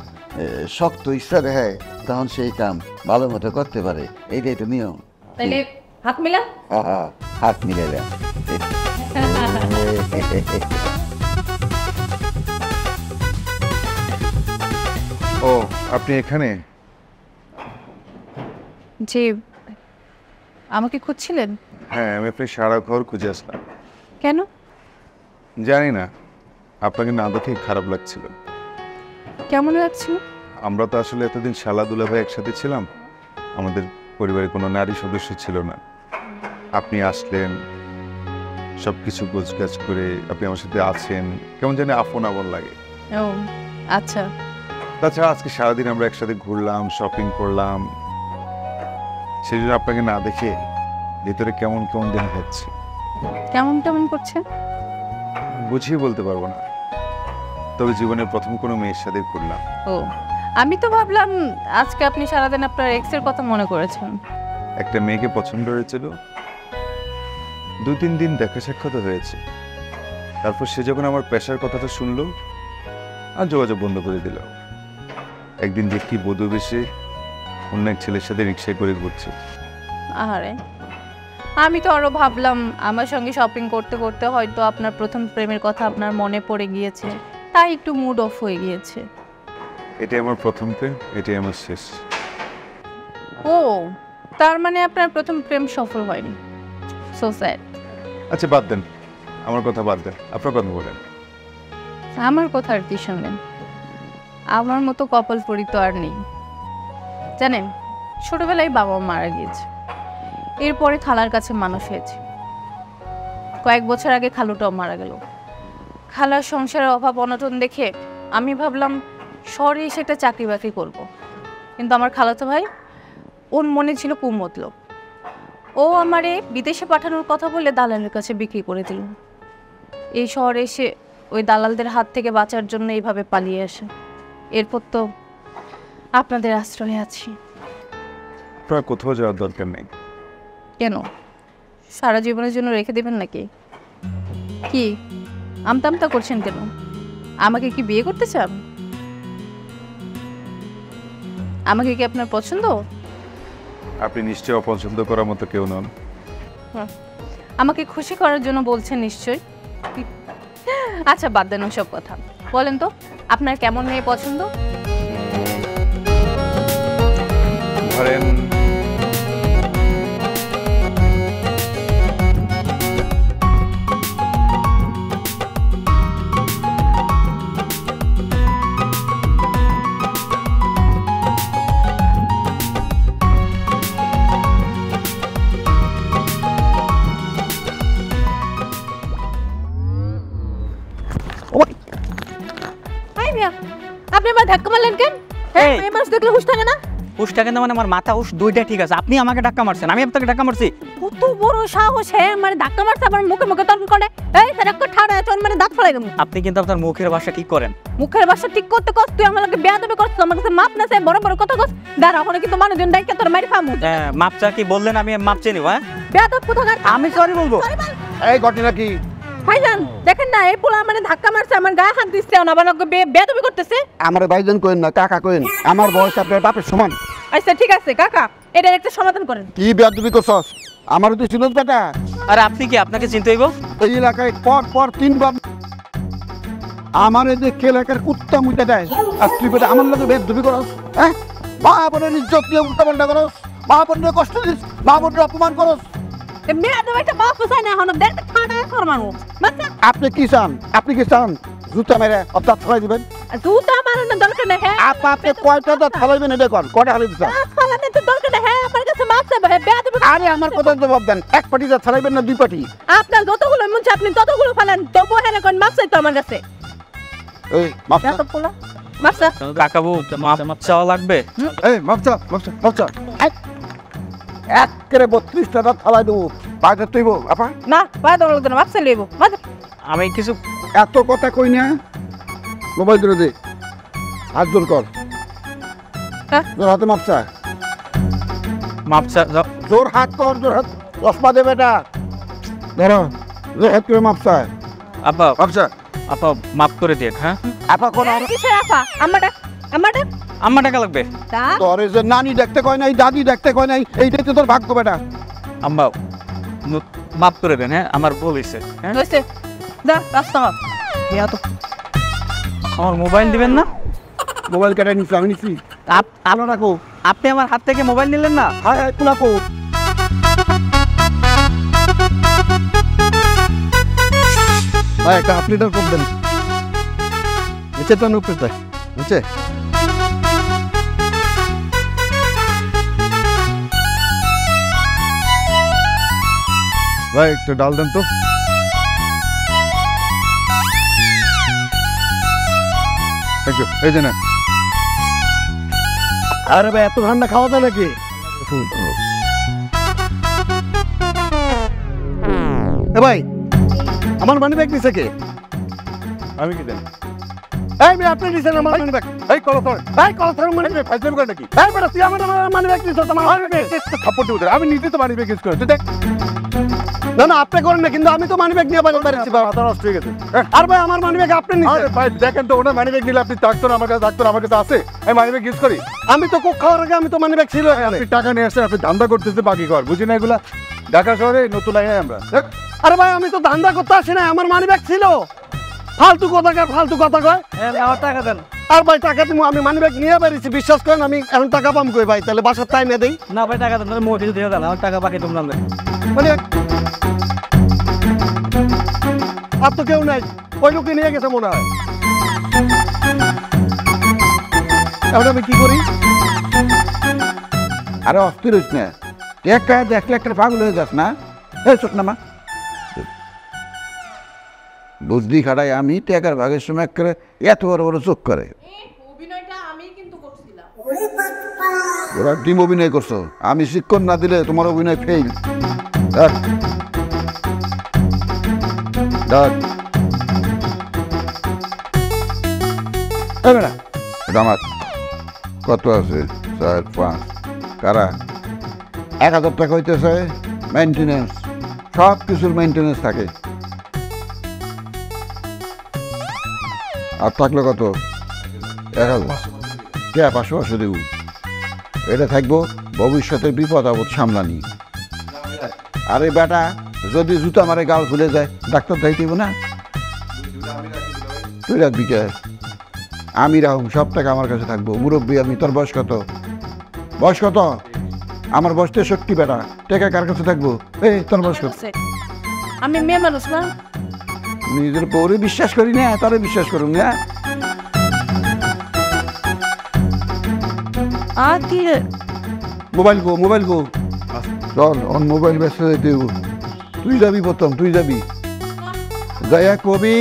শক্ত ইচ্ছা দেয় তখন সেই কাম ভালো মতো করতে পারে, এইটাই তো নিয়ম। তাইলে হাত মিলা। হাত মিলাইলাম। ও আপনি এখানে? জি, আমাকে খুঁজছিলেন? হ্যাঁ, আমি আপনি সারা ঘর খুঁজে আসলাম। কেন? জানি না, আপনাকে না দেখে খারাপ লাগছিল। কেমন লাগছিল? আমরা তো আসলে এতদিন শালা দুলা ভাই একসাথে ছিলাম, আমাদের পরিবারে কোনো নারী সদস্য ছিল না। আপনি আসলেন, সব কিছু গোছগাছ করে আপনি আমার সাথে আছেন, কেমন জানি আপন আপন লাগে। ও আচ্ছা। তাছাড়া আজকে সারাদিন আমরা একসাথে ঘুরলাম, শপিং করলাম, সেই জন্য আপনাকে না দেখে ভিতরে কেমন কেমন দিন হচ্ছে। কেমন কেমন করছে? বুঝিয়ে বলতে পারবো না, তবে জীবনের প্রথম কোনো মেয়ের সাথে করলাম। ও, আমি তো ভাবলাম আজকে আপনি সারাদিন আপনার এক্সের কথা মনে করেছেন। একটা মেয়েকে পছন্দ হয়েছিল, 2-3 দিন দেখা সাক্ষাৎ হয়েছে, তারপর সে যখন আমার পেশার কথাটা শুনলো আর যোগাযোগ বন্ধ করে দিল। একদিন দেখি বধূ বেশে অন্য এক ছেলের সাথে রিক্সায় করে ঘুরছে। আহারে, আমি তো আরো ভাবলাম আমার সঙ্গে শপিং করতে করতে হয়তো আপনার প্রথম প্রেমের কথা আপনার মনে পড়ে গিয়েছে, তাই একটু মুড অফ হয়ে গিয়েছে। এটাই আমার প্রথম প্রেম, এটাই আমার শেষ। ও, তার মানে আপনার প্রথম প্রেম সফল হয়নি। So sad. আচ্ছা বাদ দেন, আমার কথা বাদ দেন, আপনার কথা বলেন। আমার কথা আর কি শুনলেন? আমার মতো কপাল পরি তো আর নেই। জানেন, ছোটবেলায় বাবা মারা গিয়েছে, এরপরে খালার কাছে মানুষ হয়েছে। কয়েক বছর আগে খালুটাও মারা গেল। খালার সংসারের অভাব অনটন দেখে আমি ভাবলাম শহরে এসে একটা চাকরি বাকরি করবো, কিন্তু আমার খালাতো ভাই, ওর মনে ছিল কুমতলব। ও আমারে বিদেশে পাঠানোর কথা বলে দালালের কাছে বিক্রি করে দিল। এই শহরে এসে ওই দালালদের হাত থেকে বাঁচার জন্য এইভাবে পালিয়ে আসে। এরপর তো আপনাদের আশ্রয়ে আছি। আপনার কোথাও যাওয়ার দরকার নেই। কেন, সারা জীবনের জন্য রেখে দেবেন নাকি? কি আমতা করছেন কেন? আমাকে কি বিয়ে করতে চান? আমাকে কি আপনার পছন্দ? আপনি নিশ্চয়ই অপছন্দ করার মতো কেউ নন। আমাকে খুশি করার জন্য বলছেন নিশ্চয়ই। আচ্ছা বাদ দেন ওসব কথা, বলেন তো আপনার কেমন মেয়ে পছন্দ? ধরেন আপনি আবার ধাক্কা মারলেন কেন? হ্যাঁ, এই মানুষ দেখলে হুশ থাকে না? হুশটা কিন্তু মানে আমার মাথা হুশ দুইটা ঠিক আছে। আপনি আমাকে ধাক্কা মারছেন, আমি আপনাকে ধাক্কা মারছি। কত বড় সাহস! হ্যাঁ, মানে ধাক্কা মারতে আবার মুখে মুখে তর্ক করে। এই স্যার একটা ঠাড়া চল, মানে দাঁত ফেলাই দেবো। আপনি কিন্তু আপনার মুখের ভাষা ঠিক করেন। মুখের ভাষা ঠিক করতে কষ্ট, তুই আমার লগে বেয়াদবি করছিস, আমার কাছে মাপ না চাই বড় বড় কথা কস। দাঁড়া, ওখানে কিন্তু মানুষজন ডাইকে তোর মারি ফামু। মাপ চা কি বললেন, আমি মাপ চেয়ে নিব। হ্যাঁ, বেয়াদব কোথাকার। আমি সরি বলবো। এই ঘটনা কি? ভাইজান দেখেন না, এই পোলা মানে ধাক্কা মারছে, আমার গায়ে হাত দিচ্ছে, না বাবা বেয়াদবি করতেছে। আমার ভাইজান কইন না, কাকা কইন। আমার বয়স আপনার বাপের সমান। আচ্ছা ঠিক আছে কাকা, এটার একটা সমাধান করেন। কি বেয়াদবি করছস? আমারও তো চিনস বেটা। আর আপনি কি, আপনাকে চিনতে হইব? এই এলাকায় পর 3 বার আমার দেখে এলাকার কুত্তা মুইটা দেয়, আর তুই বেটা আমার লগে বেয়াদবি করস? হ্যাঁ, মা বোনের ইজ্জত নিয়ে উল্টাপাল্টা করস, মা বোনের কষ্ট দিস, মা বোনের অপমান করস। বেয়াদব একটা বাপ চাই না, এখন দেখতে ঠাড়া ফরমানো। বাচ্চা আপনি কি চান? আপনি কি চান জুতা মেরে অর্থাৎ ফেলাই দিবেন? জুতা মারানোর দরকার নেই। হ্যাঁ, আপনি কয়টা দাঁত ফেলাইবেন এটা কর, কয়টা হালি দিচ্ছেন? ফালানোর তো দরকার নেই। হ্যাঁ, আমার কাছে মাপ চাইবে। হ্যাঁ, বেয়াদবি। আরে আমার কথা জবাব দেন, এক পাটি দাঁত ফেলাইবেন না 2 পাটি? আপনার যতগুলো মন চায় আপনি ততগুলো ফালান, তবু হ্যাঁ কোন মাপ চাইতো আমার কাছে। এই মাপ বেয়াদব পোলা, মাপ চা। কাকাবু মাপ চাওয়া লাগবে। এই মাপচা এক করে 32টা দাঁত ফেলাই দেবো, পায়ে তুইব আপা। না, পায়ে দৌড় লাগতো না, মাপ চাই লইব। আমি কিছু এত কথা কই না, মোবাইল ধরে দে, হাত জোর কর। হ্যাঁ। জোর হাতে মাপসা, মাপ চা। জোর হাত কর, জোর হাত। চশমা দে বেটা, ধরো জোর হাত করে মাপসা। আপা মাপচা আপা মাপ করে দিন। হ্যাঁ, আপা কোন কিসের আফা? আমারটা আমার টাকা লাগবে। তোরে যে নানি দেখতে কয় নাই, দাদি দেখতে কয় নাই, এইটাই তো তোর ভাগ্য বেটা। আম্মা মাপ করে দেন। হ্যাঁ, আমার ভুল হয়েছে। হ্যাঁ, হইছে, দা রাস্তা মাপ। আমার মোবাইল দিবেন না? মোবাইল কেটে নিচ্ছি, আমি নিচ্ছি। আলো রাখো। আপনি আমার হাত থেকে মোবাইল নিলেন না? হায় হায় তুলাকো। ভাই একটা হাফ লিটার কম দেন, নিচে তো উপরে তাই নিচে। ভাই একটু ডাল দেন তো। Thank you. এই যে না, আরে ভাই এত ঠান্ডা খাওয়া যায় নাকি? এ ভাই, আমার মানি ব্যাগ নিছে কে? আমি কি জানি? এই মেয়ে আপনি নিছেন আমার মানি ব্যাগ। এই কলা তোর এই কলা ধরে মানি ব্যাগ। ফাইজলামি করে নাকি? এই বেটা তুই আমার মানি ব্যাগ নিছিস তোমার মানি ব্যাগ। থাপ্পড় দিব তোরে। আমি নিজে তো মানি ব্যাগ ইউজ করি। তুই দেখ না না আপনি করেন না কিন্তু আমি তো মানি ব্যাগ নিয়ে বাইরে বেরিয়েছি বাবা। মাথা নষ্ট হয়ে গেছে। আর ভাই আমার মানি ব্যাগ আপনি নিছেন। আরে ভাই দেখেন তো ওনার মানি ব্যাগ নিলে আপনি থাকতো আমার কাছে থাকতো আমার কাছে আছে। আমি মানি ব্যাগ ইউজ করি। আমি তো কোক খাওয়ার আগে আমি তো মানি ব্যাগ ছিল এখানে। আপনি টাকা নিয়ে আসছেন, আপনি ধান্দা করতেছে বাকি ঘর, বুঝি না এগুলা? ঢাকা শহরে নতুন আই আমরা। দেখ আরে ভাই আমি তো ধান্দা করতে আসি না, আমার মানি ব্যাগ ছিল। ফালতু কথা কয়। আমার টাকা দেন। আর ভাই টাকা দিব, আমি মানি ব্যাগ নিয়ে বেরিয়েছি, বিশ্বাস করেন। আমি এখন টাকা পাম কই ভাই? তাহলে বাসার টাইমে দেই। না ভাই টাকা দেন, মফিজ দিয়ে দেন, আমার টাকা বাকি তোমরা দেন। মানে আর তো কেউ নাই, ওই লোককে নিয়ে গেছে মনে হয়। এখন আমি কি করি? আরে অস্থির হইস না, একটা দেখলে একটা পাগল হয়ে যাস না। এই চোখ না মা, বুদ্ধি খাটাই আমি টেকার ভাগের সময় করে এত বড় বড় চোখ করে। অভিনয়টা আমি কিন্তু করছিলাম। ওরা টিম অভিনয় করছো, আমি শিক্ষণ না দিলে তোমার অভিনয় ফেল। ডাক ডাক আমার কত আছে? 4 5 কারা 1000 টাকা হইতেছে মেনটেনেন্স, সব কিছুর মেনটেনেন্স থাকে। আর থাকলো কত? 1000 500 দেব। এটা থাকবো ভবিষ্যতের বিপদ আপদ সামলানি। আরে বেটা যদি জুতা মারে গাল ফুলে যায় ডাক্তার দেখাইতেইব না? তুই রাখবি কে? আমি রাখুন, সব টাকা আমার কাছে থাকবো। মুরব্বী আমি। তোর বয়স কত? বয়স কত? আমার বয়স 63 বেটা। টাকা কার কাছে থাকবো? এই তোর বয়স কত? আমি মেয়ে মানুষ না। নিজের বউরে বিশ্বাস করি না, তারে বিশ্বাস করুন না। আর কি মোবাইল গো চল অন মোবাইল ব্যস্ত দেব। তুই যাবি প্রথম, তুই যাবি যাইয়া কবি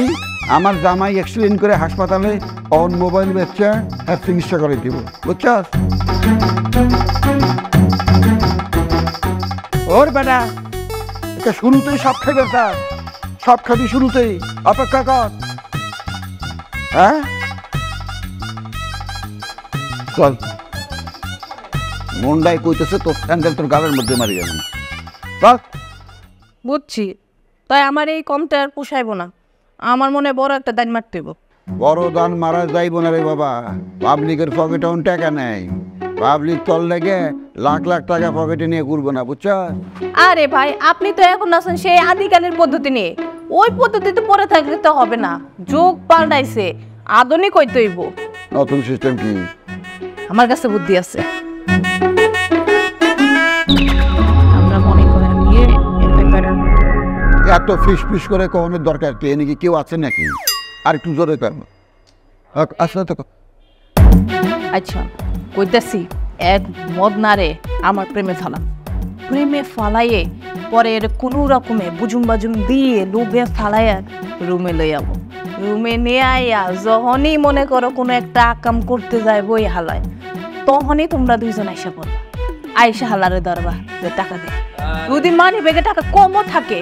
আমার জামাই অ্যাক্সিডেন্ট করে হাসপাতালে অন মোবাইল বেচা হ্যাঁ চিকিৎসা করে দিব, বুঝছস? ওর বেটা এটা শুরুতেই সব খাইবে, সব খাবি শুরুতেই। অপেক্ষা কর। হ্যাঁ চল। মন্ডাই কইতেছে তোর স্যান্ডেল তোর গালের মধ্যে মারি যাবি। বুঝছি, তাই আমার এই কমটা আর পোষাইব না। আমার মনে বড় একটা দান মারতে হইব। বড় দান মারা যাইব না রে বাবা। পাবলিকের পকেটে টাকা নেই, পাবলিক তল লেগে লাখ লাখ টাকা পকেটে নিয়ে ঘুরবো না, বুঝছ? আরে ভাই আপনি তো এখন আছেন সেই আদিকালের পদ্ধতি নিয়ে। ওই পদ্ধতিতে পরে থাকলে তো হবে না, যুগ পাল্টাইছে, আধুনিক হইতে হইব। নতুন সিস্টেম কি? আমার কাছে বুদ্ধি আছে। আমরা মনে করে নিয়ে এর ব্যাপারে এত ফিস ফিস করে কখনোর দরকার কে নাকি কেউ আছে নাকি? আর একটু জোরে কর। আসলে তো আচ্ছা কইতাছি, এক মদনারে আমার প্রেমে ফালাইয়ে পরে এর কোনো রকমে বুজুম বাজুম দিয়ে লোভে ফালাইয়া রুমে লই যাবো। রুমে নিয়ে আইয়া যখনই মনে করো কোনো একটা আকাম করতে যায় বই হালায়, তখনই তোমরা দুইজন আইসা পড়বা। আইসা হালারে ধরবা যে টাকা দে। যদি মানি বেগে টাকা কমও থাকে,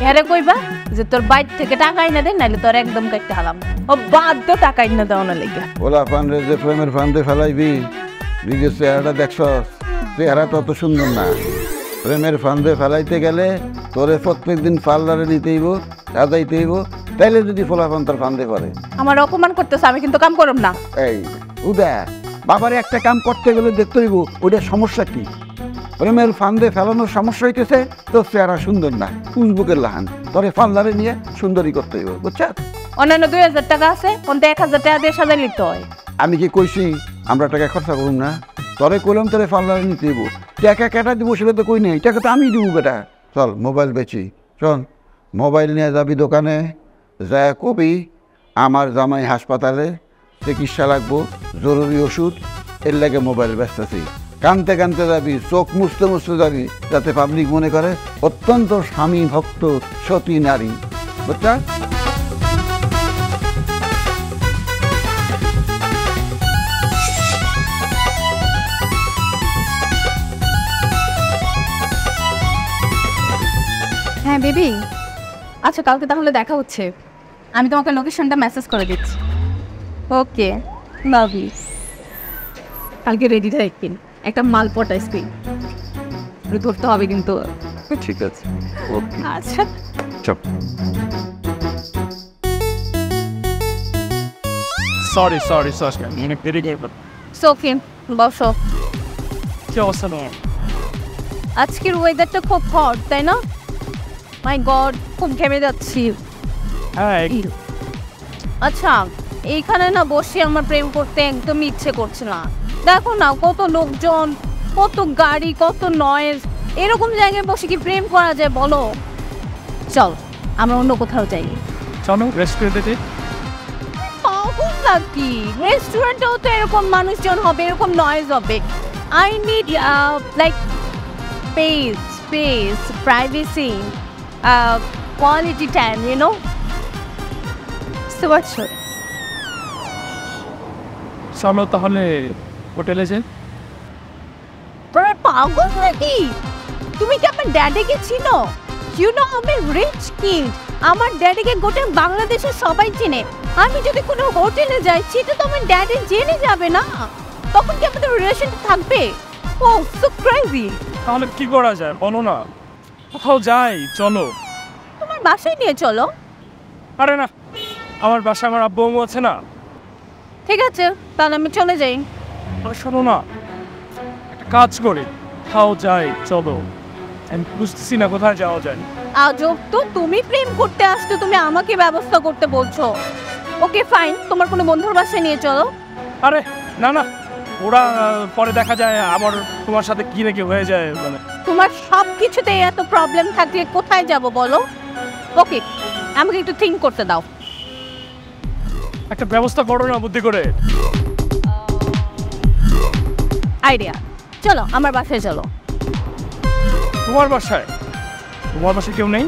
এরে কইবা যে তোর বাইর থেকে টাকা এনে দে, নাইলে তোর একদম কাটতে হালাম। ও বাধ্য টাকা এনে দেওয়া না লেগে। ওলা ফান্ডে যে প্রেমের ফান্ডে ফেলাইবি, নিজের চেহারাটা দেখছ, চেহারা তত সুন্দর না। প্রেমের ফান্ডে ফেলাইতে গেলে তোরে প্রত্যেক দিন পার্লারে নিতেইব, সাজাইতেইব, তাইলে যদি ফোলাফান তোর ফান্ডে করে। আমার অপমান করতেছে, আমি কিন্তু কাম করব না। এই উদা বাবারে একটা কাম করতে গেলে দেখতে হইব ওইটা সমস্যা কি। প্রেমের ফান্দে ফেলানোর সমস্যা হইতেছে তোর চেহারা সুন্দর না, উজবুকের লাহান, তোরে পার্লারে নিয়ে সুন্দরী করতে হইব, বুঝছ? অন্যান্য 2000 টাকা আছে, কোনটা 1000 টাকা দিয়ে সাজাই নিতে হয়। আমি কি কইছি আমরা টাকা খরচা করুম না? তোরে কইলাম তোরে পার্লারে নিতে হইব, টাকা কেটা দিব সেটা তো কই নেই, টাকা তো আমি দিব বেটা। চল মোবাইল বেচি, চল মোবাইল নিয়ে যাবি দোকানে, যা কবি আমার জামাই হাসপাতালে চিকিৎসা লাগবো, জরুরি ওষুধ, এর লাগে মোবাইল ব্যস্তাছি। কানতে কানতে যাবি, চোখ মুছতে মুছতে যাবি, যাতে পাবলিক মনে করে অত্যন্ত স্বামী ভক্ত সতী নারী, বুঝছা? হ্যাঁ বেবি, আচ্ছা কালকে তাহলে দেখা হচ্ছে। আমি তোমাকে লোকেশনটা মেসেজ করে দিচ্ছি। ওকে, লাভ ইউ। কালকে রেডি থাকবেন, একটা মালপট আইসক্রিম ধরতে হবে কিন্তু। ঠিক আছে, ওকে। আচ্ছা, চপ। সরি অনেক দেরি করে সোফিন বসো। কি অবস্থা নয়? আজকের ওয়েদারটা খুব হট, তাই না? মাই গড, খুব ঘেমে যাচ্ছি। হ্যাঁ, আচ্ছা, এইখানে না বসে আমার প্রেম করতে একদমই ইচ্ছে করছে না। দেখো না, কত লোকজন, কত গাড়ি, কত নয়েজ। এরকম জায়গায় বসে কি প্রেম করা যায় বলো? চল আমরা অন্য কোথাও যাই। চলো রেস্টুরেন্টে। পাগল নাকি? রেস্টুরেন্টেও তো এরকম মানুষজন হবে, এরকম নয়েজ হবে। I need like space, privacy, quality time, you know. বুঝতে পারছো? চলো তাহলে হোটেলে যাই। পাগল নাকি? তুমি কি আমার ড্যাডিকে চিনো? ইউ নো আমি রিচ কিড। আমার ড্যাডিকে গোটা বাংলাদেশের সবাই চেনে। আমি যদি কোনো হোটেলে যাই সেটা তো আমার ড্যাডি জেনে যাবে না, তখন কি আমাদের রিলেশন থাকবে? ও সো ক্রেজি। তাহলে কি করা যায় বলো না, কোথাও যাই চলো। তোমার বাসায় নিয়ে চলো। আরে না, আমার বাসায় আমার আব্বু আম্মু আছে না। ঠিক আছে, তাহলে আমি চলে যাই। শোনো না, একটা কাজ করি, কোথাও যাই চলো। আমি বুঝতেছি না কোথায় যাওয়া যায়। আজব তো, তুমি প্রেম করতে আসছো, তুমি আমাকে ব্যবস্থা করতে বলছো। ওকে ফাইন, তোমার কোনো বন্ধুর বাসায় নিয়ে চলো। আরে না না, ওরা পরে দেখা যায় আমার তোমার সাথে কি নাকি হয়ে যায়। মানে তোমার সব কিছুতে এত প্রবলেম থাকলে কোথায় যাব বলো? ওকে, আমাকে একটু থিঙ্ক করতে দাও। একটা ব্যবস্থা করো না বুদ্ধি করে। আইডিয়া, চলো আমার বাসায় চলো। তোমার বাসায়? তোমার বাসায় কেউ নেই?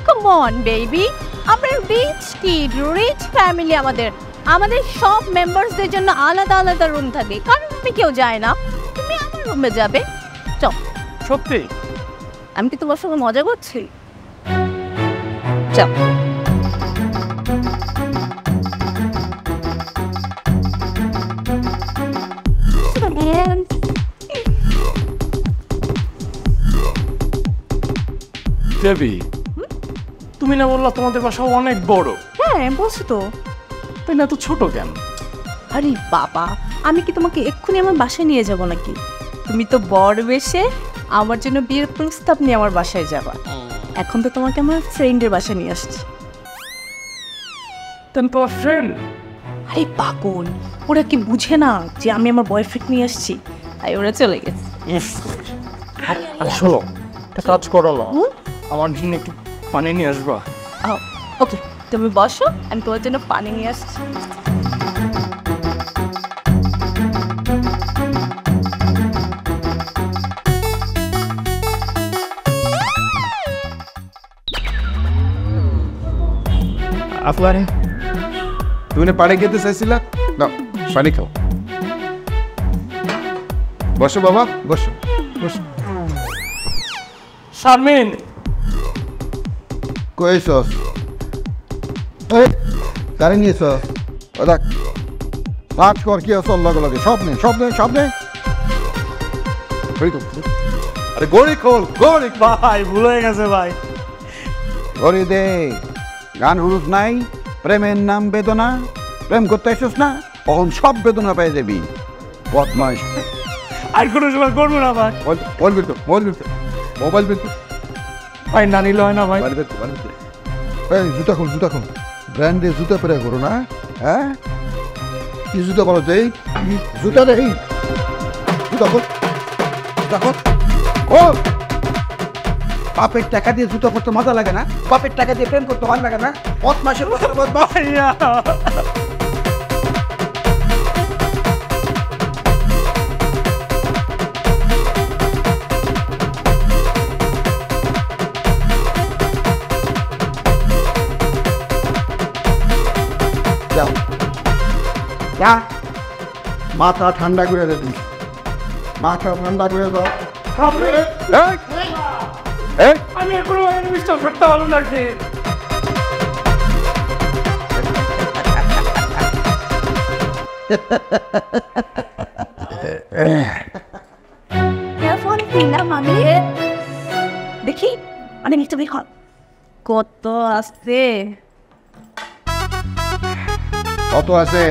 কাম অন বেবি, আমরা রিচ কিড, রিচ ফ্যামিলি। আমাদের সব মেম্বারসদের জন্য আলাদা আলাদা রুম থাকে, কারণ আমি কেউ যায় না। তুমি আমার রুমে যাবে, চল। সত্যি? আমি কি তোমার সঙ্গে মজা করছি? চল। দেবী, তুমি না বললা তোমাদের বাসা অনেক বড়? হ্যাঁ বলছি তো। তাই না, তো ছোট কেন? আরে বাবা, আমি কি তোমাকে এক্ষুনি আমার বাসায় নিয়ে যাব নাকি? তুমি তো বড় বেশে আমার জন্য বিয়ের প্রস্তাব নিয়ে আমার বাসায় যাবা। এখন তো তোমাকে আমার ফ্রেন্ডের বাসায় নিয়ে আসছি। তোমার ফ্রেন্ড? আরে পাগল, ওরা কি বুঝে না যে আমি আমার বয়ফ্রেন্ড নিয়ে আসছি? তাই ওরা চলে গেছে। শোনো, একটা কাজ করালো, আমার জন্য একটু পানি নিয়ে আসবা। ওকে, তুমি বসো, আমি তোমার জন্য পানি নিয়ে আসছি। আফগানি, তুমি না পানি খেতে চাইছিলা? না, পানি খাও। বসো বাবা, বসো বসো। শারমিন, কইছস? এই গাড়ি নিয়েছস? ও দেখ, পাঁচ কর কি আছে লগে লগে, সব নেই। আরে গড়ি খোল, গড়ি। ভাই ভুল হয়ে গেছে ভাই। গড়ি দে। গান হুরুস নাই, প্রেমের নাম বেদনা। প্রেম করতে আসছিস না, তখন সব বেদনা পেয়ে যাবি। বদমাইশ। আর কোনো সময় করবো না ভাই। Mobile bill. ভাই না নিলে হয় না ভাই। এই জুতা খুল। ব্র্যান্ডের জুতা পরে করো না, হ্যাঁ? কি জুতা বলো দেই? জুতা দেই। জুতা খোল। ও বাপের টাকা দিয়ে জুতা পরতে মজা লাগে না? বাপের টাকা দিয়ে প্রেম করতে ভালো লাগে না? বদমাইশের ভাইয়া যা, মাথা ঠান্ডা করে দেবি। মাথা ঠান্ডা করে দাও। আমি এখনো বিশ্বাস করতে ভালো লাগছে। কেমন দিলাম আমি দেখি অনেক একটু বের কত আসছে কত আছে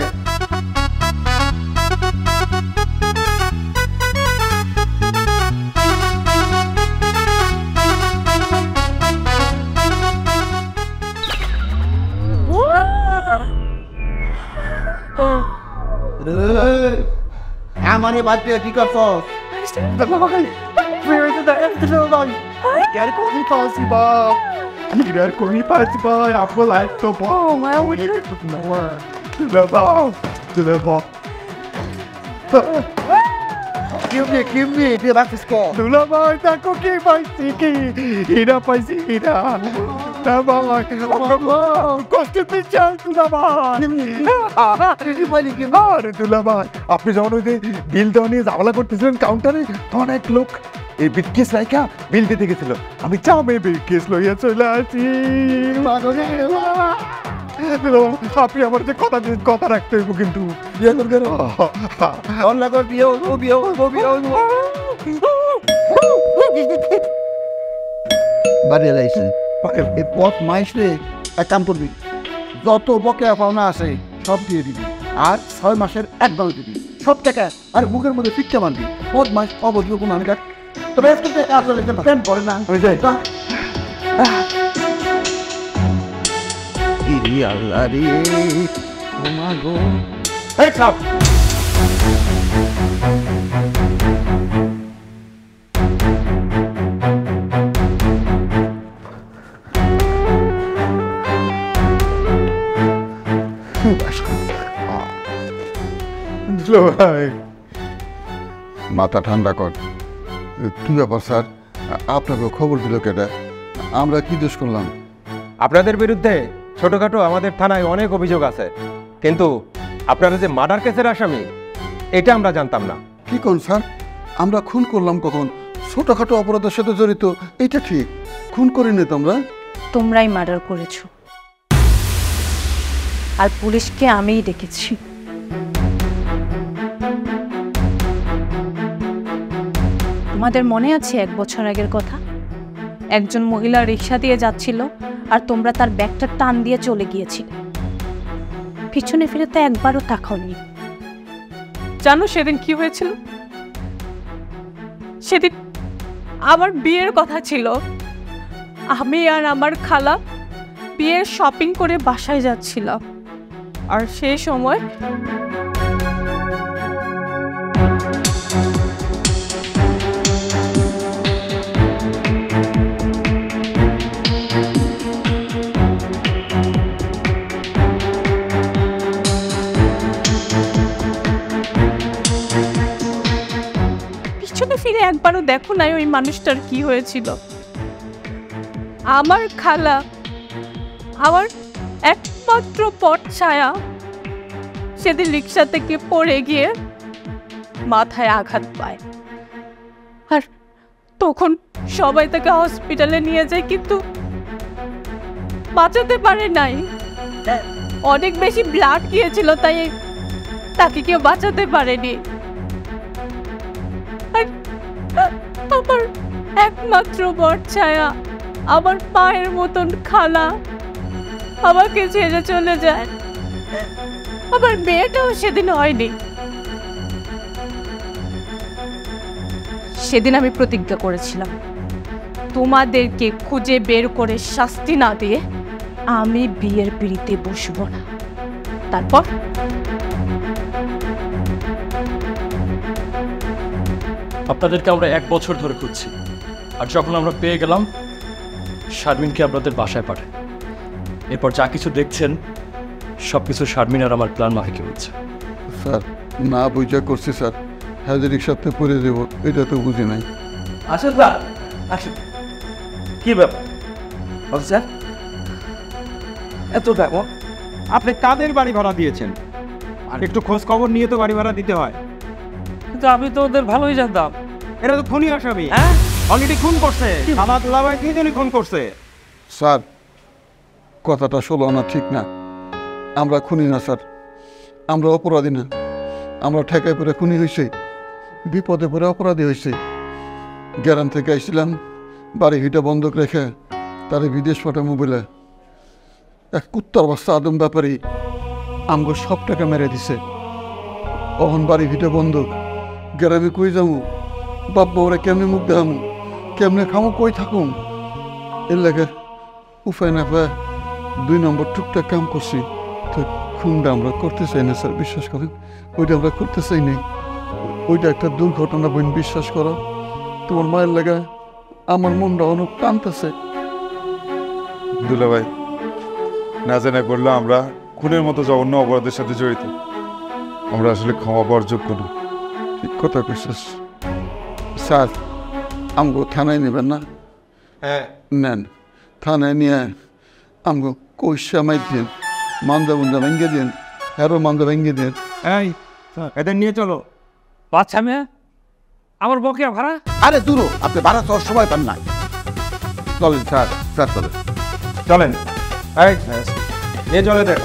আমারে বাদ দিয়ে কি করছস আপনি যখন ওই যে বিল দেওয়া নিয়ে ঝামেলা করতেছিলেন কাউন্টারে তখন এক লোক এই বিটকেস রাইখা বিল দিতে গেছিল আমি চামে বিটকেস লইয়া চলে আসি আপনি আমার যে কথা রাখতে হইব কিন্তু বিয়ে করবেন বাড়ি লাইছে এই পথ মাইসরে এক কাম করবি যত বকেয়া পাওনা আছে সব দিয়ে দিবি আর 6 মাসের অ্যাডভান্স দিবি সব টাকা আর মুখের মধ্যে ফিটটা মারবি পথ মাস অবধি কোনো আমি কাট তবে আজকে আসলে প্যান পড়ে না আমি যাই ইরি আল্লাহ রে ও মা গো এই সব মাথা ঠান্ডা কর। কি ব্যাপার স্যার, আপনাকে খবর দিল কেটা? আমরা কি দোষ করলাম? আপনাদের বিরুদ্ধে ছোটখাটো আমাদের থানায় অনেক অভিযোগ আছে, কিন্তু আপনারা যে মার্ডার কেসের আসামি এটা আমরা জানতাম না। কি কোন স্যার, আমরা খুন করলাম কখন? ছোটখাটো অপরাধের সাথে জড়িত এটা ঠিক, খুন করিনি তো আমরা। তোমরাই মার্ডার করেছো, আর পুলিশকে আমিই ডেকেছি। তোমাদের মনে আছে 1 বছর আগের কথা? একজন মহিলা রিক্সা দিয়ে যাচ্ছিল আর তোমরা তার ব্যাগটা টান দিয়ে চলে গিয়েছিলে, পিছনে ফিরে তো একবারও তাকাওনি। জানো সেদিন কি হয়েছিল? সেদিন আমার বিয়ের কথা ছিল। আমি আর আমার খালা বিয়ের শপিং করে বাসায় যাচ্ছিলাম, আর সেই সময় পিছনে ফিরে একবারও দেখো নাই ওই মানুষটার কি হয়েছিল। আমার খালা, আমার একমাত্র পথ ছায়া, সেদিন রিক্সা থেকে পড়ে গিয়ে মাথায় আঘাত পায়, আর তখন সবাই তাকে হসপিটালে নিয়ে যায়, কিন্তু বাঁচাতে পারে নাই। অনেক বেশি ব্লাড গিয়েছিল, তাই তাকে কেউ বাঁচাতে পারেনি। আর আমার একমাত্র বর ছায়া, আমার পায়ের মতন খালা আমাকে ছেড়ে চলে যায়। আমার মেয়েটাও সেদিন হয়নি। সেদিন আমি প্রতিজ্ঞা করেছিলাম, তোমাদেরকে খুঁজে বের করে শাস্তি না দিয়ে আমি বিয়ের পিঁড়িতে বসবো না। তারপর আপনাদেরকে আমরা 1 বছর ধরে খুঁজছি, আর যখন আমরা পেয়ে গেলাম শারমিনকে আপনাদের বাসায় পাঠাই। এরপর যা কিছু দেখছেন সব কিছু শারমিন আর আমার প্ল্যান মাফিকে হচ্ছে। স্যার না বুঝা করছি স্যার, হাজারিক সাথে পড়ে দেব এটা তো বুঝি নাই। আসেন স্যার, আসেন। কি ব্যাপার স্যার? এত দেখো, আপনি কাদের বাড়ি ভাড়া দিয়েছেন? আর একটু খোঁজ খবর নিয়ে তো বাড়ি ভাড়া দিতে হয়। কিন্তু আমি তো ওদের ভালোই জানতাম। এরা তো খুনি আসামি, হ্যাঁ অলরেডি খুন করছে। আমার দুলাভাই 2 জনই খুন করছে। স্যার কথাটা ষোলো আনা ঠিক না, আমরা খুনি না স্যার, আমরা অপরাধী না। আমরা ঠেকায় পরে খুনি হয়েছে, বিপদে পরে অপরাধী হয়েছে। গ্রাম থেকে আইছিলাম, বাড়ি ভিটা বন্ধক রেখে তারে বিদেশ পাঠা মোবাইলে এক কুত্তার বাচ্চা আদম ব্যাপারী আমগো সব টাকা মেরে দিছে। অহন বাড়ি ভিটা বন্ধক, গ্রামে কই যাবো, বাপ ওরা কেমনে মুখ দেখামু, কেমনে খামো, কই থাকুম। এর লাগে উপায় না পায় 2 নম্বর টুকটাক কাম করছি। তো খুনটা আমরা করতে চাই না স্যার, বিশ্বাস করেন, ওইটা আমরা করতে চাই নাই। ওইটা একটা দুর্ঘটনা বোন, বিশ্বাস করো। তোমার মায়ের লাগা আমার মনটা অনেক টানতেছে। দুলা ভাই, না জানা করলে আমরা খুনের মতো জঘন্য অপরাধের সাথে জড়িত। আমরা আসলে ক্ষমা পাওয়ার যোগ্য না। ঠিক কথা কইছিস স্যার। আমগো থানায় নেবেন না? হ্যাঁ, নেন, থানায় নিয়ে আমগো কইসা মাইর দিন, মান্দা মুন্দা ভেঙে দিন, হ্যারো মান্দা ভেঙে দিন। এই এদের নিয়ে চলো। বাচ্চা মেয়ে, আমার বকেয়া ভাড়া। আরে দূরও, আপনি ভাড়া চাওয়ার সময় পান না। চলেন স্যার, স্যার চলেন। চলেন, এই নিয়ে চলে দেখ।